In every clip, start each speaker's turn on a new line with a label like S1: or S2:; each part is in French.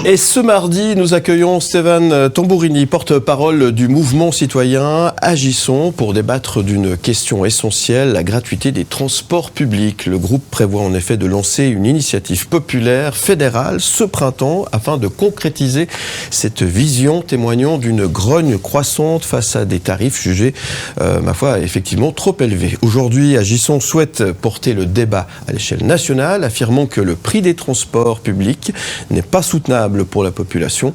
S1: Et ce mardi, nous accueillons Stéphane Tambourini, porte-parole du mouvement citoyen Agissons, pour débattre d'une question essentielle, la gratuité des transports publics. Le groupe prévoit en effet de lancer une initiative populaire fédérale ce printemps afin de concrétiser cette vision, témoignant d'une grogne croissante face à des tarifs jugés, ma foi, effectivement trop élevés. Aujourd'hui, Agissons souhaite porter le débat à l'échelle nationale, affirmant que le prix des transports publics n'est pas soutenable pour la population.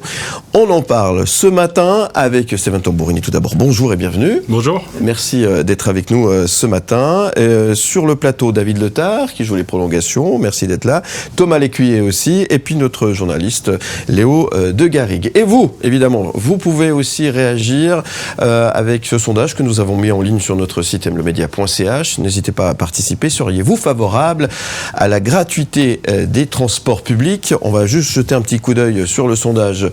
S1: On en parle ce matin avec Stéphane Tambourini. Tout d'abord, bonjour et bienvenue.
S2: Bonjour.
S1: Merci d'être avec nous ce matin. Sur le plateau, David Letard qui joue les prolongations. Merci d'être là. Thomas Lécuyer aussi. Et puis notre journaliste Léo de Garrigue. Et vous, évidemment, vous pouvez aussi réagir avec ce sondage que nous avons mis en ligne sur notre site mlemedia.ch. N'hésitez pas à participer. Seriez-vous favorable à la gratuité des transports publics? On va juste jeter un petit coup d'œil sur le sondage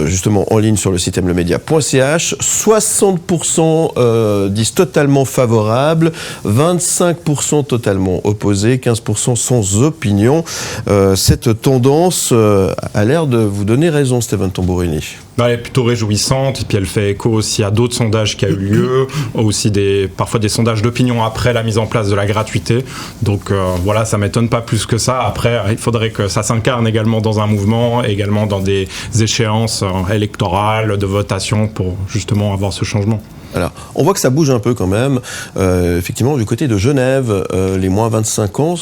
S1: justement en ligne sur le site mlemedia.ch. 60% disent totalement favorable, 25% totalement opposés, 15% sans opinion. Cette tendance a l'air de vous donner raison, Stéphane Tambourini.
S2: Elle est plutôt réjouissante, et puis elle fait écho aussi à d'autres sondages qui ont eu lieu, aussi parfois des sondages d'opinion après la mise en place de la gratuité. Donc voilà, ça ne m'étonne pas plus que ça. Après, il faudrait que ça s'incarne également dans un mouvement, également dans des échéances électorales, de votation, pour justement avoir ce changement.
S1: Alors, on voit que ça bouge un peu quand même. Effectivement, du côté de Genève, les moins 25 ans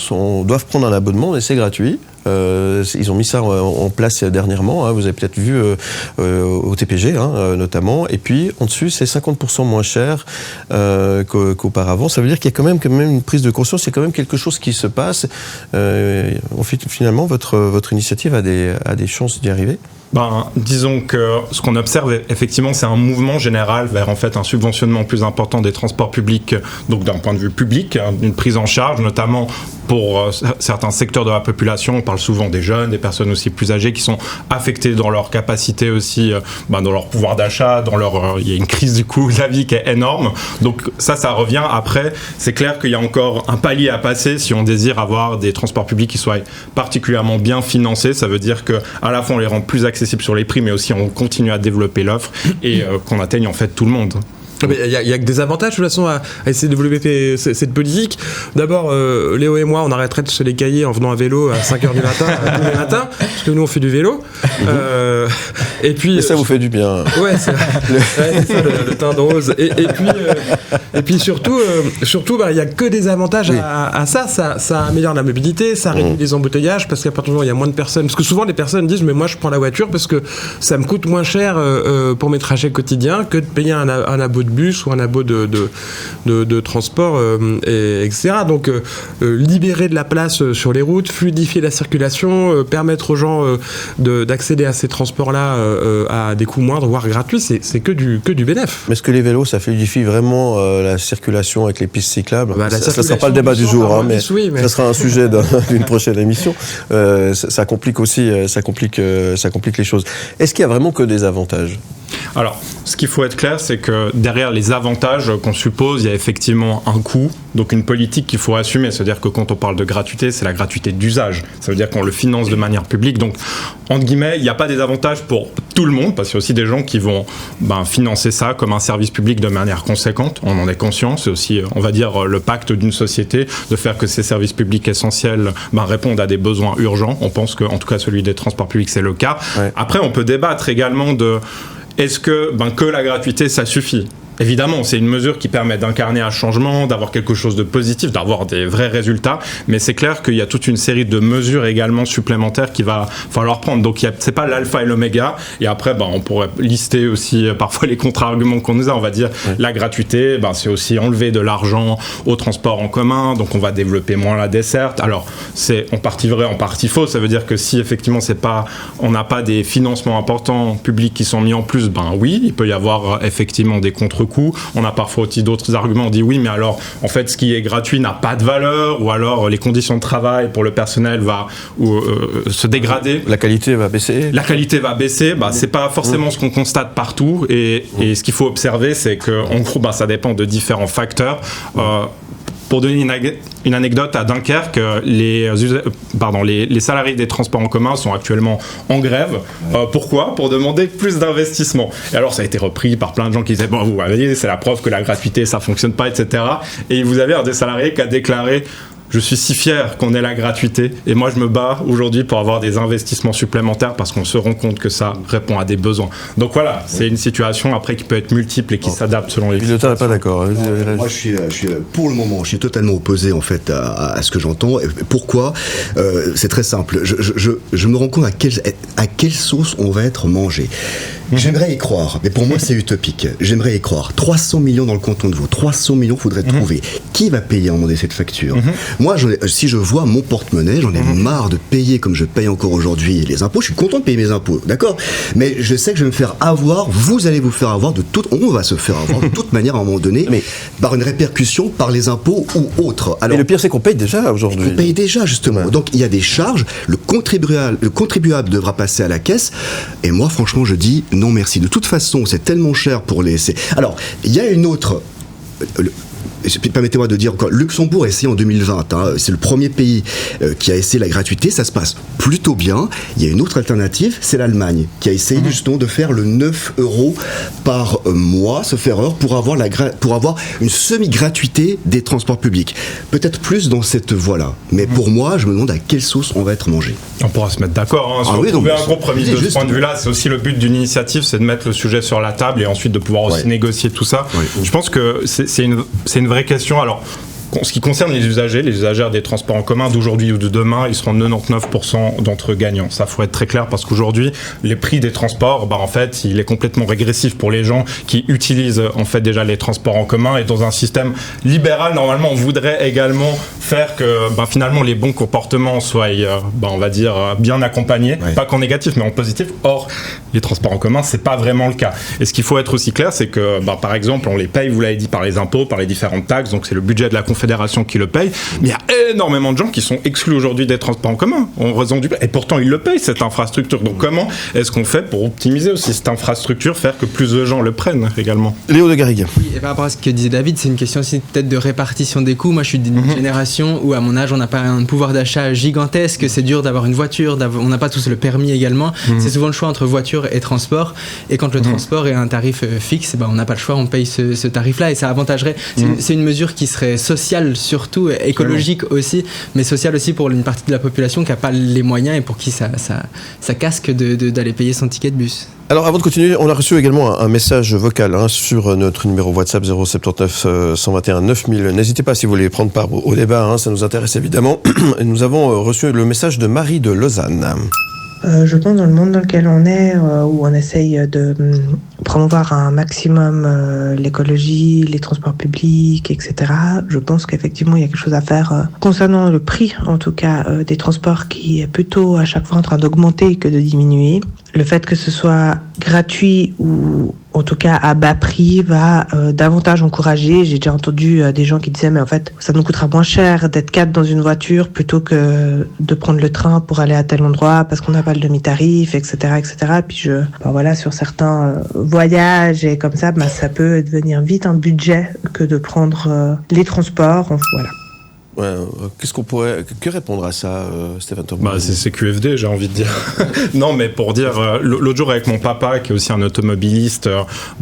S1: doivent prendre un abonnement et c'est gratuit. Ils ont mis ça en place dernièrement, vous avez peut-être vu au TPG notamment, et puis en dessus c'est 50% moins cher qu'auparavant. Ça veut dire qu'il y a quand même une prise de conscience, il y a quand même quelque chose qui se passe. Finalement, votre initiative a des chances d'y arriver?
S2: Disons que ce qu'on observe effectivement, c'est un mouvement général vers en fait un subventionnement plus important des transports publics, donc d'un point de vue public, une prise en charge notamment pour certains secteurs de la population. On parle souvent des jeunes, des personnes aussi plus âgées qui sont affectées dans leur capacité aussi, dans leur pouvoir d'achat, il y a une crise du coût de la vie qui est énorme. Donc ça revient. Après, c'est clair qu'il y a encore un palier à passer si on désire avoir des transports publics qui soient particulièrement bien financés. Ça veut dire que à la fois on les rend plus accessibles sur les prix, mais aussi on continue à développer l'offre et qu'on atteigne en fait tout le monde.
S3: Il y a que des avantages de toute façon à essayer de développer cette politique. D'abord, Léo et moi, on arrêterait de se les cailler en venant à vélo à 5h du matin, tous les matins, parce que nous on fait du vélo. Et puis,
S1: ça vous fait du bien.
S3: Ouais, c'est ça, le teint de rose. Et puis surtout, il y a que des avantages à ça. Ça améliore la mobilité, ça réduit les embouteillages, parce qu'à partir du moment où il y a moins de personnes, parce que souvent les personnes disent mais moi je prends la voiture parce que ça me coûte moins cher pour mes trajets quotidiens que de payer un abo de bus ou un abo de transport, etc. Donc libérer de la place sur les routes, fluidifier la circulation, permettre aux gens d'accéder à ces transports-là à des coûts moindres, voire gratuits, c'est que du bénéf.
S1: Mais est-ce que les vélos, ça fluidifie vraiment la circulation avec les pistes cyclables? Ça ne sera pas le débat du jour, mais ça sera un sujet d'une prochaine émission. Ça complique aussi, ça complique les choses. Est-ce qu'il y a vraiment que des avantages?
S2: Alors, ce qu'il faut être clair, c'est que derrière les avantages qu'on suppose, il y a effectivement un coût, donc une politique qu'il faut assumer. C'est-à-dire que quand on parle de gratuité, c'est la gratuité d'usage. Ça veut dire qu'on le finance de manière publique. Donc, entre guillemets, il n'y a pas des avantages pour tout le monde, parce qu'il y a aussi des gens qui vont financer ça comme un service public de manière conséquente. On en est conscient. C'est aussi, on va dire, le pacte d'une société de faire que ces services publics essentiels répondent à des besoins urgents. On pense que, en tout cas, celui des transports publics, c'est le cas. Ouais. Après, on peut débattre également de est-ce que la gratuité, ça suffit? Évidemment, c'est une mesure qui permet d'incarner un changement, d'avoir quelque chose de positif, d'avoir des vrais résultats, mais c'est clair qu'il y a toute une série de mesures également supplémentaires qu'il va falloir prendre. Donc, c'est pas l'alpha et l'oméga. Et après, on pourrait lister aussi parfois les contre-arguments qu'on nous a. On va dire la gratuité, c'est aussi enlever de l'argent au transport en commun, donc on va développer moins la desserte. Alors, c'est en partie vrai, en partie faux. Ça veut dire que si effectivement on n'a pas des financements importants publics qui sont mis en plus, oui, il peut y avoir effectivement des contre-coups. On a parfois aussi d'autres arguments. On dit oui, mais alors, en fait, ce qui est gratuit n'a pas de valeur, ou alors les conditions de travail pour le personnel va se dégrader.
S1: La qualité va baisser.
S2: C'est pas forcément ce qu'on constate partout. Et ce qu'il faut observer, c'est que, en gros, ça dépend de différents facteurs. Pour donner une anecdote, à Dunkerque, les salariés des transports en commun sont actuellement en grève. Pourquoi ? Pour demander plus d'investissement. Et alors ça a été repris par plein de gens qui disaient, bon, vous voyez, c'est la preuve que la gratuité, ça fonctionne pas, etc. Et vous avez un des salariés qui a déclaré: je suis si fier qu'on ait la gratuité et moi je me bats aujourd'hui pour avoir des investissements supplémentaires parce qu'on se rend compte que ça répond à des besoins. Donc voilà, c'est une situation après qui peut être multiple et qui s'adapte selon les situations.
S1: Le n'est pas d'accord.
S4: Moi je suis pour le moment, je suis totalement opposé en fait à ce que j'entends. Pourquoi ? C'est très simple. Je me rends compte à quelle sauce on va être mangé. J'aimerais y croire, mais pour moi c'est utopique. J'aimerais y croire. 300 millions dans le canton de Vaud, 300 millions faudrait trouver. Qui va payer à un moment donné cette facture ? Moi, si je vois mon porte-monnaie, j'en ai marre de payer comme je paye encore aujourd'hui les impôts. Je suis content de payer mes impôts, d'accord ? Mais je sais que je vais me faire avoir, vous allez vous faire avoir on va se faire avoir de toute manière à un moment donné, par une répercussion, par les impôts ou autres.
S1: Alors, et le pire, c'est qu'on paye déjà aujourd'hui.
S4: On paye déjà, justement. Ouais. Donc, il y a des charges, le contribuable devra passer à la caisse, et moi, franchement, je dis non merci. De toute façon, c'est tellement cher pour les... Alors, il y a une autre... Permettez-moi de dire encore, Luxembourg a essayé en 2020, c'est le premier pays qui a essayé la gratuité, ça se passe plutôt bien. Il y a une autre alternative, c'est l'Allemagne, qui a essayé justement de faire le 9 € par mois, sauf erreur, pour avoir une semi-gratuité des transports publics. Peut-être plus dans cette voie-là, mais pour moi, je me demande à quelle sauce on va être mangé.
S2: On pourra se mettre d'accord, si on trouve un compromis de ce point de vue-là, c'est aussi le but d'une initiative, c'est de mettre le sujet sur la table et ensuite de pouvoir aussi négocier tout ça. Je pense que c'est une vraie question. Alors, en ce qui concerne les usagères des transports en commun d'aujourd'hui ou de demain, ils seront 99% d'entre eux gagnants. Ça, faut être très clair parce qu'aujourd'hui, les prix des transports, en fait, il est complètement régressif pour les gens qui utilisent en fait déjà les transports en commun. Et dans un système libéral, normalement, on voudrait également faire que finalement les bons comportements soient, on va dire, bien accompagnés, pas qu'en négatif, mais en positif. Or, les transports en commun, c'est pas vraiment le cas. Et ce qu'il faut être aussi clair, c'est que, par exemple, on les paye, vous l'avez dit, par les impôts, par les différentes taxes, donc c'est le budget de la Confédération qui le paye, mais il y a énormément de gens qui sont exclus aujourd'hui des transports en commun en raison du... Et pourtant, ils le payent, cette infrastructure. Donc comment est-ce qu'on fait pour optimiser aussi cette infrastructure, faire que plus de gens le prennent également ?
S1: Léo de Garrigue.
S5: Oui, et par rapport à ce que disait David, c'est une question aussi peut-être de répartition des coûts. Moi, je suis d'une génération où, à mon âge, on n'a pas un pouvoir d'achat gigantesque, c'est dur d'avoir une voiture, on n'a pas tous le permis également. C'est souvent le choix entre voiture et transport. Et quand le transport est un tarif fixe, on n'a pas le choix, on paye ce tarif-là et ça avantagerait. C'est une mesure qui serait sociale surtout, écologique aussi, mais sociale aussi pour une partie de la population qui n'a pas les moyens et pour qui ça casque d'aller payer son ticket de bus.
S1: Alors avant de continuer, on a reçu également un message vocal sur notre numéro WhatsApp 079 121 9000. N'hésitez pas si vous voulez prendre part au débat, ça nous intéresse évidemment. Et nous avons reçu le message de Marie de Lausanne.
S6: Je pense dans le monde dans lequel on est, où on essaye de promouvoir un maximum l'écologie, les transports publics, etc. Je pense qu'effectivement il y a quelque chose à faire concernant le prix, en tout cas, des transports qui est plutôt à chaque fois en train d'augmenter que de diminuer. Le fait que ce soit gratuit ou en tout cas à bas prix va davantage encourager. J'ai déjà entendu des gens qui disaient mais en fait ça nous coûtera moins cher d'être 4 dans une voiture plutôt que de prendre le train pour aller à tel endroit parce qu'on n'a pas le demi-tarif, etc. Puis sur certains voyages et comme ça, ça peut devenir vite un budget que de prendre les transports. Voilà.
S1: Ouais, que répondre à ça, Stéphane Tomborini ?
S2: C'est QFD, j'ai envie de dire. Non, mais pour dire, l'autre jour avec mon papa, qui est aussi un automobiliste,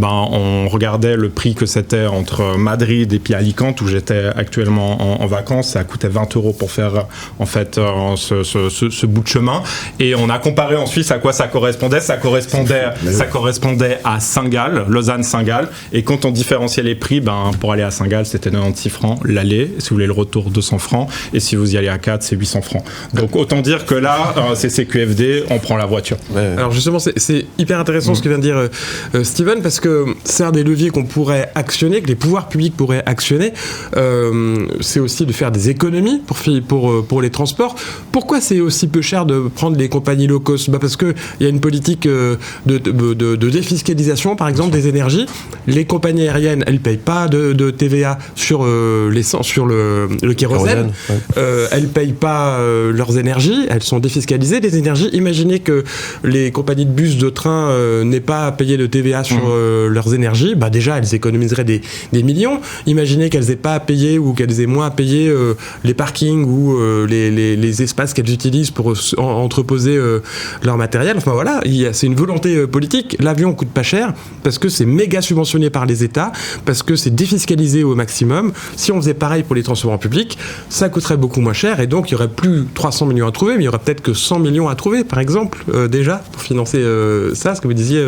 S2: on regardait le prix que c'était entre Madrid et puis Alicante, où j'étais actuellement en vacances. Ça coûtait 20 € pour faire, en fait, ce bout de chemin. Et on a comparé en Suisse à quoi ça correspondait. Ça correspondait à Saint-Gall, Lausanne-Saint-Gall. Et quand on différenciait les prix, pour aller à Saint-Gall, c'était 96 francs l'aller. Si vous voulez le retour, 200 francs, et si vous y allez à 4, c'est 800 francs. Donc autant dire que là, c'est CQFD, on prend la voiture.
S3: Ouais. Alors justement, c'est hyper intéressant ce que vient de dire Steven, parce que c'est un des leviers qu'on pourrait actionner, que les pouvoirs publics pourraient actionner. C'est aussi de faire des économies pour les transports. Pourquoi c'est aussi peu cher de prendre les compagnies low cost ? Parce qu'il y a une politique de défiscalisation, par exemple, des énergies. Les compagnies aériennes, elles ne payent pas de TVA sur l'essence, sur le kérosène. kérosène. Elles ne payent pas leurs énergies, elles sont défiscalisées, les énergies. Imaginez que les compagnies de bus, de train n'aient pas à payer de TVA sur leurs énergies. Bah déjà, elles économiseraient des millions. Imaginez qu'elles n'aient pas à payer ou qu'elles aient moins à payer les parkings ou les espaces qu'elles utilisent pour entreposer leur matériel. Enfin voilà, c'est une volonté politique. L'avion coûte pas cher parce que c'est méga subventionné par les États, parce que c'est défiscalisé au maximum. Si on faisait pareil pour les transports publics, ça coûterait beaucoup moins cher et donc il y aurait plus 300 millions à trouver, mais il y aurait peut-être que 100 millions à trouver, par exemple, déjà, pour financer ça, ce que vous disiez,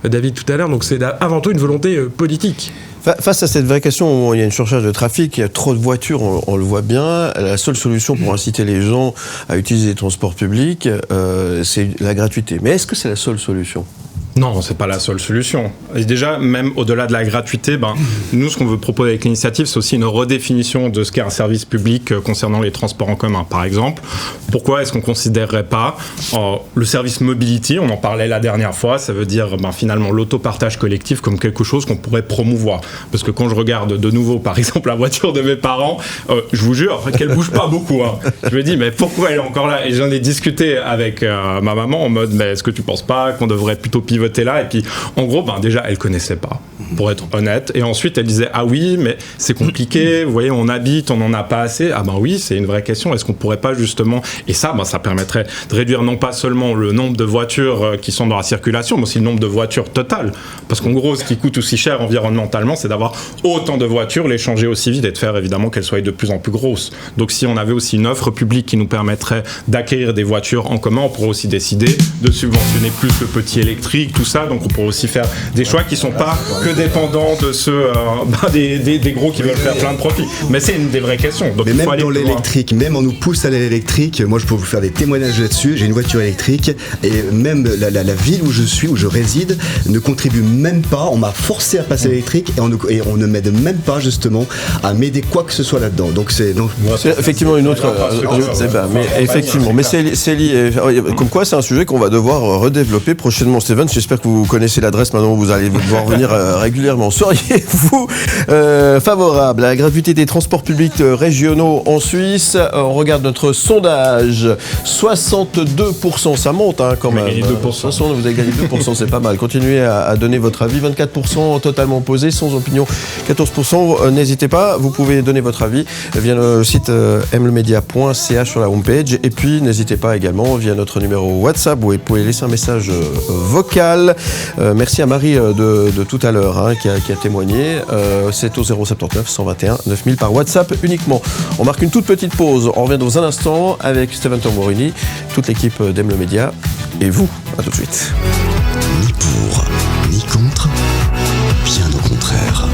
S3: David, tout à l'heure. Donc c'est avant tout une volonté politique.
S1: Face à cette vraie question où il y a une surcharge de trafic, il y a trop de voitures, on le voit bien, la seule solution pour inciter les gens à utiliser les transports publics, c'est la gratuité. Mais est-ce que c'est la seule solution ?
S2: Non, c'est pas la seule solution. Et déjà, même au-delà de la gratuité, nous, ce qu'on veut proposer avec l'initiative, c'est aussi une redéfinition de ce qu'est un service public concernant les transports en commun. Par exemple, pourquoi est-ce qu'on considérerait pas le service mobility, on en parlait la dernière fois, ça veut dire finalement l'autopartage collectif comme quelque chose qu'on pourrait promouvoir. Parce que quand je regarde de nouveau, par exemple, la voiture de mes parents, je vous jure qu'elle bouge pas beaucoup. Je me dis, mais pourquoi elle est encore là ? Et j'en ai discuté avec ma maman en mode, mais est-ce que tu penses pas qu'on devrait plutôt pivoter là? Et puis en gros déjà elle connaissait pas, pour être honnête, et ensuite elle disait ah oui mais c'est compliqué, vous voyez on habite, on en a pas assez. Oui, c'est une vraie question, est-ce qu'on pourrait pas justement, et ça ça permettrait de réduire non pas seulement le nombre de voitures qui sont dans la circulation, mais aussi le nombre de voitures totales, parce qu'en gros ce qui coûte aussi cher environnementalement, c'est d'avoir autant de voitures, les changer aussi vite et de faire évidemment qu'elles soient de plus en plus grosses. Donc si on avait aussi une offre publique qui nous permettrait d'acquérir des voitures en commun, on pourrait aussi décider de subventionner plus le petit électrique, tout ça, donc on pourrait aussi faire des choix qui sont pas que dépendants de ceux des gros qui veulent faire plein de profits. Mais c'est une des vraies questions. Donc
S4: mais même dans l'électrique, même on nous pousse à l'électrique. Moi je peux vous faire des témoignages là-dessus. J'ai une voiture électrique et même la ville où je réside ne contribue même pas. On m'a forcé à passer à l'électrique et on ne m'aide même pas justement à m'aider quoi que ce soit là-dedans. Donc c'est
S1: effectivement une autre débat. Mais effectivement, mais c'est lié. Comme quoi c'est un sujet qu'on va devoir redévelopper prochainement. Steven, j'espère que vous connaissez l'adresse, maintenant vous allez devoir venir régulièrement. Seriez-vous favorable à la gratuité des transports publics régionaux en Suisse ? On regarde notre sondage. 62%, ça monte quand même. Vous avez gagné 2%. Vous avez gagné 2%, c'est pas mal. Continuez à donner votre avis. 24% totalement opposé, sans opinion. 14%, n'hésitez pas, vous pouvez donner votre avis via le site mlemedia.ch sur la homepage. Et puis n'hésitez pas également via notre numéro WhatsApp où vous pouvez laisser un message vocal. Merci à Marie de tout à l'heure qui a témoigné. C'est au 079 121 9000 par WhatsApp uniquement. On marque une toute petite pause. On revient dans un instant avec Steven Tamburini, toute l'équipe d'Aime le Média et vous. À tout de suite.
S7: Ni pour, ni contre, bien au contraire.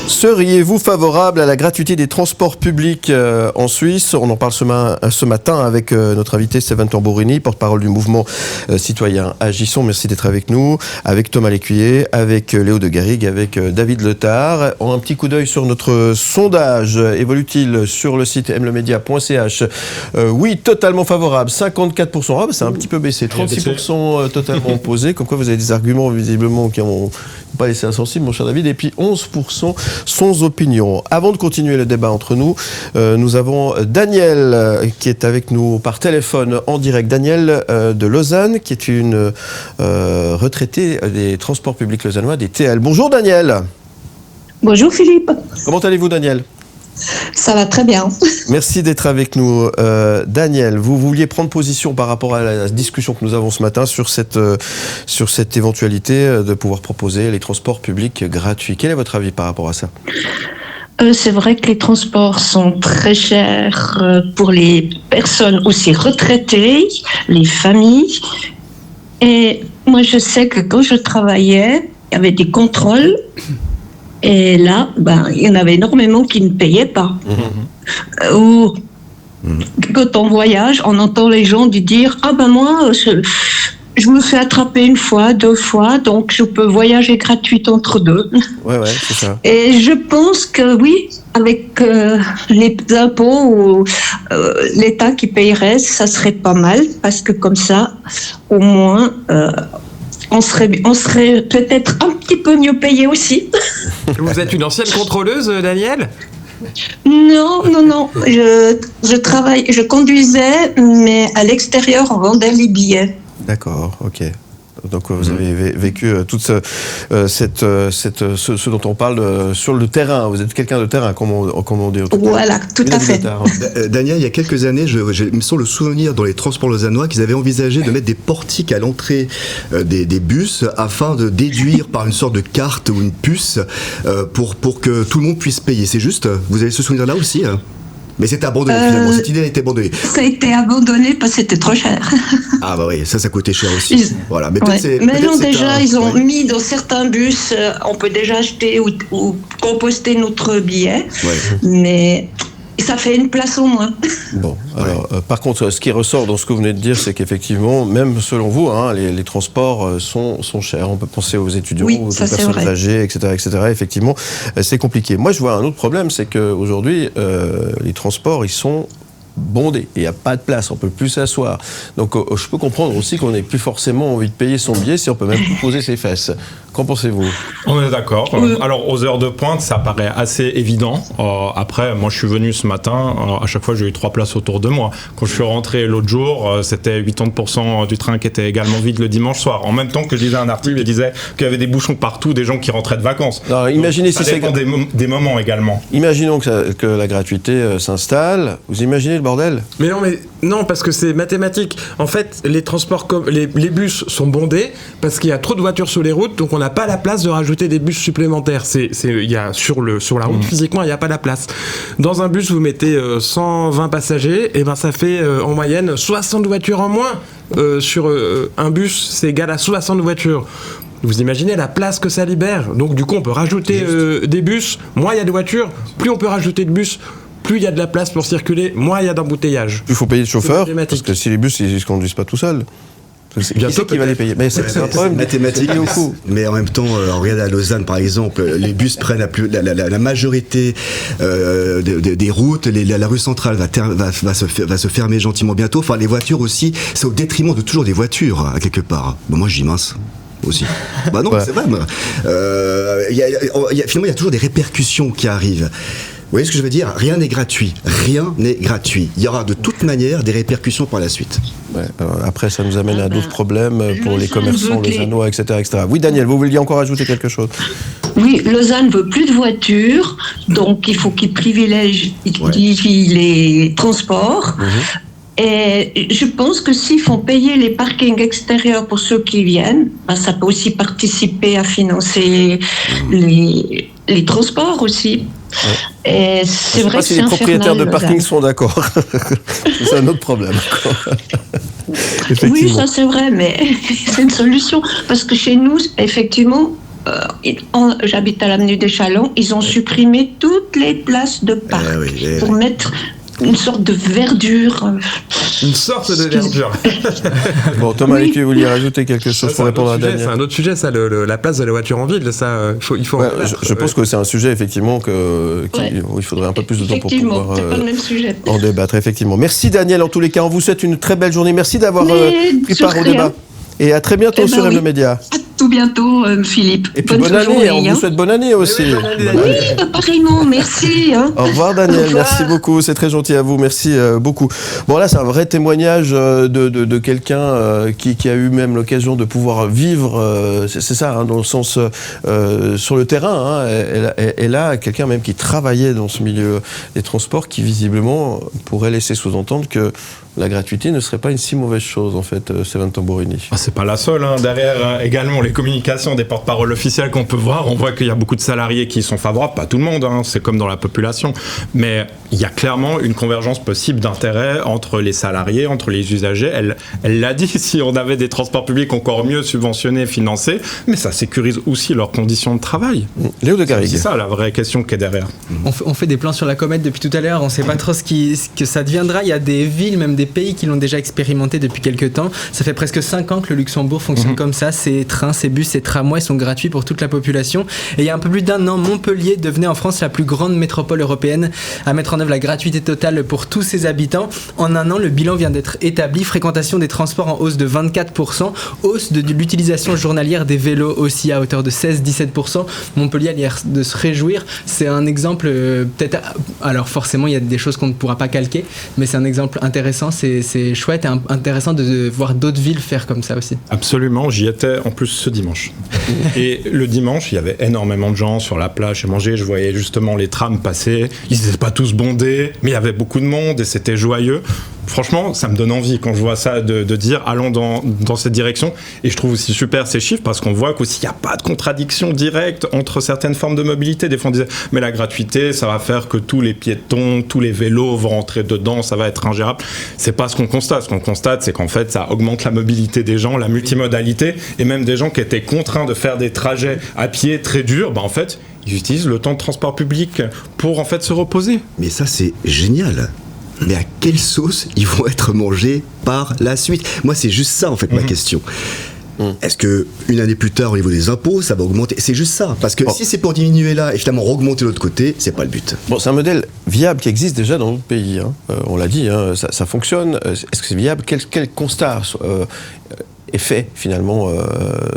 S1: Seriez-vous favorable à la gratuité des transports publics en Suisse ? On en parle ce matin avec notre invité Steven Tamburini, porte-parole du mouvement citoyen Agissons. Merci d'être avec nous, avec Thomas Lécuyer, avec Léo de Garrigue, avec David Letard. Un petit coup d'œil sur notre sondage. Évolue-t-il sur le site mlemedia.ch ? Oui, totalement favorable, 54%. C'est un petit peu baissé, 36% totalement opposé. Comme quoi vous avez des arguments visiblement qui n'ont pas laissé insensible, mon cher David. Et puis 11% sans opinion. Avant de continuer le débat entre nous, nous avons Daniel qui est avec nous par téléphone en direct. Daniel de Lausanne, qui est une retraitée des transports publics lausannois, des TL. Bonjour Daniel.
S8: Bonjour Philippe.
S1: Comment allez-vous Daniel ?
S8: Ça va très bien.
S1: Merci d'être avec nous. Daniel, vous vouliez prendre position par rapport à la discussion que nous avons ce matin sur cette éventualité de pouvoir proposer les transports publics gratuits. Quel est votre avis par rapport à ça ?
S8: C'est vrai que les transports sont très chers pour les personnes aussi retraitées, les familles. Et moi, je sais que quand je travaillais, il y avait des contrôles. Et là, il y en avait énormément qui ne payaient pas. Ou quand on voyage, on entend les gens dire « Ah moi, je me fais attraper une fois, 2 fois, donc je peux voyager gratuit entre deux. »
S1: Ouais, c'est ça.
S8: Et je pense que oui, avec les impôts ou l'État qui payerait, ça serait pas mal, parce que comme ça, au moins... on serait peut-être un petit peu mieux payé aussi.
S3: Vous êtes une ancienne contrôleuse, Daniel ?
S8: Non. Je conduisais, mais à l'extérieur, on vendait les billets.
S1: D'accord, ok. Donc vous avez vécu tout ce dont on parle sur le terrain. Vous êtes quelqu'un de terrain, comme on dit.
S8: Voilà, tout à fait.
S4: Daniel, il y a quelques années, il me semble le souvenir dans les transports lausannois qu'ils avaient envisagé de mettre des portiques à l'entrée des bus afin de déduire par une sorte de carte ou une puce pour que tout le monde puisse payer. C'est juste? Vous avez ce souvenir-là aussi Mais c'était abandonné finalement, cette idée a été abandonnée.
S8: Ça a été abandonné parce que c'était trop cher.
S4: Ah bah oui, ça coûtait cher aussi. Voilà. Mais
S8: non, déjà, ils ont mis dans certains bus, on peut déjà acheter ou composter notre billet, mais ça fait une place au moins.
S1: Bon, alors, par contre, ce qui ressort dans ce que vous venez de dire, c'est qu'effectivement, même selon vous, les transports sont chers. On peut penser aux étudiants, aux personnes âgées, etc. Effectivement, c'est compliqué. Moi, je vois un autre problème, c'est qu'aujourd'hui, les transports, ils sont bondé, il n'y a pas de place, on ne peut plus s'asseoir. Donc je peux comprendre aussi qu'on n'ait plus forcément envie de payer son billet si on peut même plus poser ses fesses. Qu'en pensez-vous ?
S2: On est d'accord. Alors aux heures de pointe, ça paraît assez évident. Après, moi je suis venu ce matin, à chaque fois j'ai eu 3 places autour de moi. Quand je suis rentré l'autre jour, c'était 80% du train qui était également vide le dimanche soir. En même temps que je lisais un article qui disait qu'il y avait des bouchons partout, des gens qui rentraient de vacances.
S1: Alors, imaginez
S2: ça dépend des moments également.
S1: Imaginons que la gratuité s'installe. Vous imaginez le bordel ?
S3: Mais non, parce que c'est mathématique. En fait, les transports, les bus sont bondés parce qu'il y a trop de voitures sur les routes, donc on n'a pas la place de rajouter des bus supplémentaires. Il y a sur la route, physiquement, il n'y a pas la place. Dans un bus, vous mettez 120 passagers, et ben ça fait en moyenne 60 voitures en moins. Sur un bus, c'est égal à 60 voitures. Vous imaginez la place que ça libère. Donc du coup, on peut rajouter des bus. Moins il y a de voitures, plus on peut rajouter de bus. Plus il y a de la place pour circuler, moins il y a d'embouteillage.
S1: Il faut payer le chauffeur, parce que si les bus ils ne se conduisent pas tout seuls, c'est qui va les payer. Mais c'est un problème
S4: mathématique. Mais en même temps, regarde à Lausanne par exemple, les bus prennent la majorité des routes. La rue centrale va se fermer gentiment bientôt. Enfin, les voitures aussi, c'est au détriment de toujours des voitures à quelque part. Bon, moi je dis mince. Aussi. Bah non, c'est vrai. Finalement, il y a toujours des répercussions qui arrivent. Vous voyez ce que je veux dire ? Rien n'est gratuit. Rien n'est gratuit. Il y aura de toute manière des répercussions par la suite.
S1: Ouais, après, ça nous amène à d'autres problèmes pour les commerçants, les lausannois, etc. Oui, Daniel, vous vouliez encore ajouter quelque chose ?
S8: Oui, Lausanne ne veut plus de voitures, donc il faut qu'ils privilégient les transports. Et je pense que s'ils font payer les parkings extérieurs pour ceux qui viennent, ça peut aussi participer à financer les transports aussi. Et c'est vrai que
S1: si les propriétaires de parking sont d'accord. C'est un autre problème.
S8: Oui, ça c'est vrai, mais c'est une solution. Parce que chez nous, effectivement, j'habite à l'avenue des Chalons, ils ont supprimé toutes les places de parc pour mettre une sorte de verdure.
S3: Une sorte de verdure.
S1: Bon, Thomas Lécu, vous vouliez rajouter quelque chose pour répondre à Daniel ?
S3: C'est un autre sujet, ça, la place de la voiture en ville. Ça, il faut.
S1: Je pense que c'est un sujet, effectivement, il faudrait un peu plus de temps pour pouvoir
S8: c'est pas le même sujet.
S1: En débattre, effectivement. Merci, Daniel. En tous les cas, on vous souhaite une très belle journée. Merci d'avoir pris part au débat. Et à très bientôt sur M Média.
S8: À tout bientôt, Philippe.
S1: Et puis bonne année, on vous souhaite bonne année aussi.
S8: Oui, pareillement, merci.
S1: Au revoir Daniel, merci beaucoup, c'est très gentil à vous, merci beaucoup. Bon là c'est un vrai témoignage de quelqu'un qui a eu même l'occasion de pouvoir vivre, c'est ça, dans le sens sur le terrain, et là quelqu'un même qui travaillait dans ce milieu des transports, qui visiblement pourrait laisser sous-entendre que la gratuité ne serait pas une si mauvaise chose, en fait, Stéphane Tamburini.
S2: C'est pas la seule. Derrière, également, les communications des porte-paroles officiels qu'on peut voir, on voit qu'il y a beaucoup de salariés qui sont favorables. Pas tout le monde, c'est comme dans la population. Mais il y a clairement une convergence possible d'intérêts entre les salariés, entre les usagers. Elle l'a dit, si on avait des transports publics encore mieux subventionnés, financés, mais ça sécurise aussi leurs conditions de travail.
S1: Léo de Garrigue.
S2: C'est ça la vraie question qui est derrière.
S5: On fait des plans sur la comète depuis tout à l'heure, on ne sait pas trop ce que ça deviendra. Il y a des villes, même des pays qui l'ont déjà expérimenté depuis quelques temps. Ça fait presque 5 ans que le Luxembourg fonctionne comme ça. Ces trains ces bus et tramways sont gratuits pour toute la population. Et il y a un peu plus d'1 an, Montpellier devenait en France la plus grande métropole européenne à mettre en œuvre la gratuité totale pour tous ses habitants. En 1 an, le bilan vient d'être établi. Fréquentation des transports en hausse de 24%, hausse de l'utilisation journalière des vélos aussi à hauteur de 16-17%. Montpellier a l'air de se réjouir. C'est un exemple peut-être... Alors forcément, il y a des choses qu'on ne pourra pas calquer, mais c'est un exemple intéressant. C'est chouette et intéressant de voir d'autres villes faire comme ça aussi.
S2: Absolument, j'y étais en plus ce dimanche. Et le dimanche, il y avait énormément de gens sur la plage et manger. Je voyais justement les trams passer. Ils n'étaient pas tous bondés, mais il y avait beaucoup de monde et c'était joyeux. Franchement, ça me donne envie quand je vois ça de dire allons dans cette direction. Et je trouve aussi super ces chiffres parce qu'on voit qu'aussi il n'y a pas de contradiction directe entre certaines formes de mobilité. Des fois on disait mais la gratuité ça va faire que tous les piétons, tous les vélos vont rentrer dedans, ça va être ingérable. C'est pas ce qu'on constate. Ce qu'on constate c'est qu'en fait ça augmente la mobilité des gens, la multimodalité et même des gens qui étaient contraints de faire des trajets à pied très durs, en fait ils utilisent le temps de transport public pour en fait se reposer.
S4: Mais ça c'est génial. Mais à quelle sauce ils vont être mangés par la suite? Moi, c'est juste ça, en fait, ma question. Est-ce que une année plus tard, au niveau des impôts, ça va augmenter? C'est juste ça. Parce que si c'est pour diminuer là et finalement augmenter de l'autre côté, c'est pas le but.
S1: Bon, c'est un modèle viable qui existe déjà dans d'autres pays. On l'a dit, ça fonctionne. Est-ce que c'est viable? Quel constat est fait finalement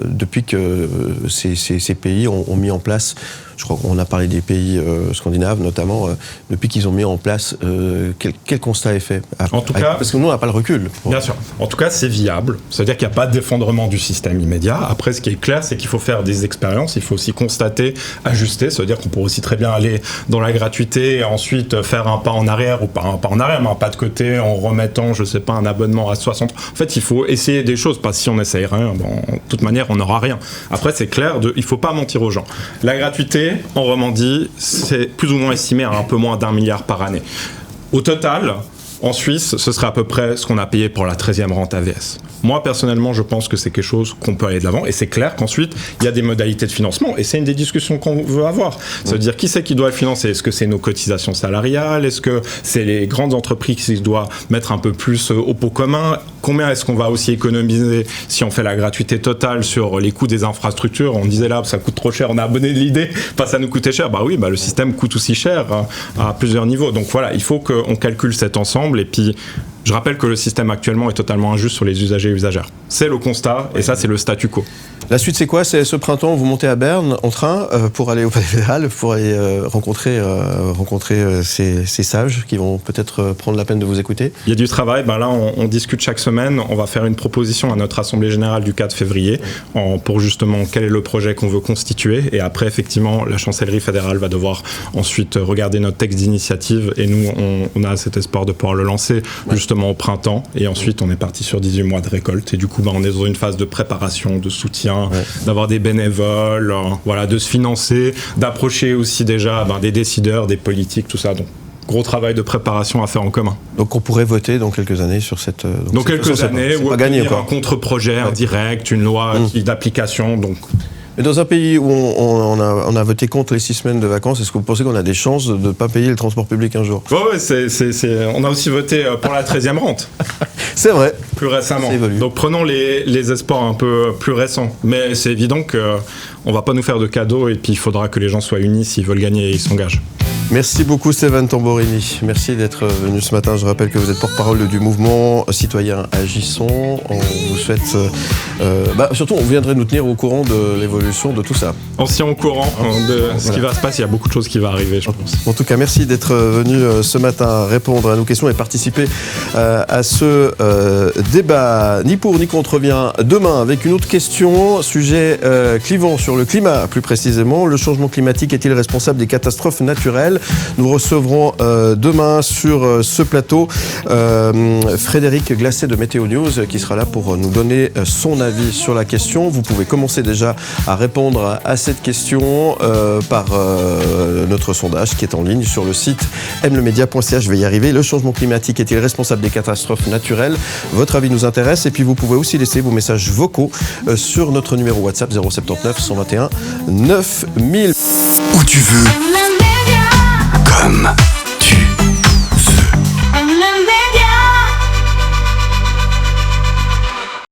S1: depuis que ces pays ont mis en place, je crois qu'on a parlé des pays scandinaves notamment, depuis qu'ils ont mis en place, quel constat est fait?
S2: En tout cas,
S1: parce que nous on n'a pas le recul.
S2: Bien sûr. En tout cas, c'est viable. C'est-à-dire qu'il n'y a pas d'effondrement du système immédiat. Après, ce qui est clair, c'est qu'il faut faire des expériences. Il faut aussi constater, ajuster. C'est-à-dire qu'on pourrait aussi très bien aller dans la gratuité et ensuite faire un pas en arrière ou pas un pas en arrière, mais un pas de côté en remettant, je sais pas, un abonnement à 60. En fait, il faut essayer des choses. Parce que si on n'essaye rien, de toute manière, on n'aura rien. Après, c'est clair, il faut pas mentir aux gens. La gratuité, en Romandie, c'est plus ou moins estimé à un peu moins d'1 milliard par année. Au total, en Suisse, ce serait à peu près ce qu'on a payé pour la 13e rente AVS. Moi, personnellement, je pense que c'est quelque chose qu'on peut aller de l'avant. Et c'est clair qu'ensuite, il y a des modalités de financement. Et c'est une des discussions qu'on veut avoir. Ça veut dire qui c'est qui doit le financer? Est-ce que c'est nos cotisations salariales? Est-ce que c'est les grandes entreprises qui doivent mettre un peu plus au pot commun? Combien est-ce qu'on va aussi économiser si on fait la gratuité totale sur les coûts des infrastructures? On disait là, ça coûte trop cher, on a abonné de l'idée, pas ça nous coûtait cher. Oui, le système coûte aussi cher à plusieurs niveaux. Donc voilà, il faut qu'on calcule cet ensemble. Et puis, je rappelle que le système actuellement est totalement injuste sur les usagers et usagères. C'est le constat, et ça, c'est le statu quo.
S1: La suite, c'est quoi? C'est ce printemps, vous montez à Berne en train pour aller au Palais fédéral, pour aller rencontrer ces sages qui vont peut-être prendre la peine de vous écouter.
S2: Il y a du travail. Là, on discute chaque semaine. On va faire une proposition à notre Assemblée Générale du 4 février pour justement quel est le projet qu'on veut constituer. Et après, effectivement, la Chancellerie fédérale va devoir ensuite regarder notre texte d'initiative. Et nous, on a cet espoir de pouvoir le lancer justement au printemps. Et ensuite, on est parti sur 18 mois de récolte. Et du coup, on est dans une phase de préparation, de soutien, d'avoir des bénévoles, de se financer, d'approcher aussi déjà des décideurs, des politiques, tout ça. Donc, gros travail de préparation à faire en commun.
S1: Donc on pourrait voter dans quelques années sur cette...
S2: Dans quelques années, ou
S1: obtenir
S2: un contre-projet, un direct, une loi d'application. Donc.
S1: Mais dans un pays où on a voté contre les 6 semaines de vacances, est-ce que vous pensez qu'on a des chances de ne pas payer le transport public un jour?
S2: Oui, on a aussi voté pour la 13e rente.
S1: C'est vrai.
S2: Plus récemment. Donc prenons les espoirs un peu plus récents. Mais c'est évident qu'on ne va pas nous faire de cadeaux et puis il faudra que les gens soient unis s'ils veulent gagner et ils s'engagent.
S1: Merci beaucoup Stéphane Tamborini. Merci d'être venu ce matin. Je rappelle que vous êtes porte-parole du mouvement citoyen Agissons. On vous souhaite... surtout, on viendrait nous tenir au courant de l'évolution de tout ça.
S2: On s'y est au courant de ce qui va se passer. Il y a beaucoup de choses qui vont arriver, je pense.
S1: En tout cas, merci d'être venu ce matin répondre à nos questions et participer à ce débat. Ni pour ni contre revient demain avec une autre question. Sujet clivant sur le climat, plus précisément. Le changement climatique est-il responsable des catastrophes naturelles? Nous recevrons demain sur ce plateau Frédéric Glacé de Météo News qui sera là pour nous donner son avis sur la question. Vous pouvez commencer déjà à répondre à cette question par notre sondage qui est en ligne sur le site mlemedia.ch. Je vais y arriver. Le changement climatique est-il responsable des catastrophes naturelles? Votre avis nous intéresse et puis vous pouvez aussi laisser vos messages vocaux sur notre numéro WhatsApp 079 121 9000.
S7: Où tu veux. Comme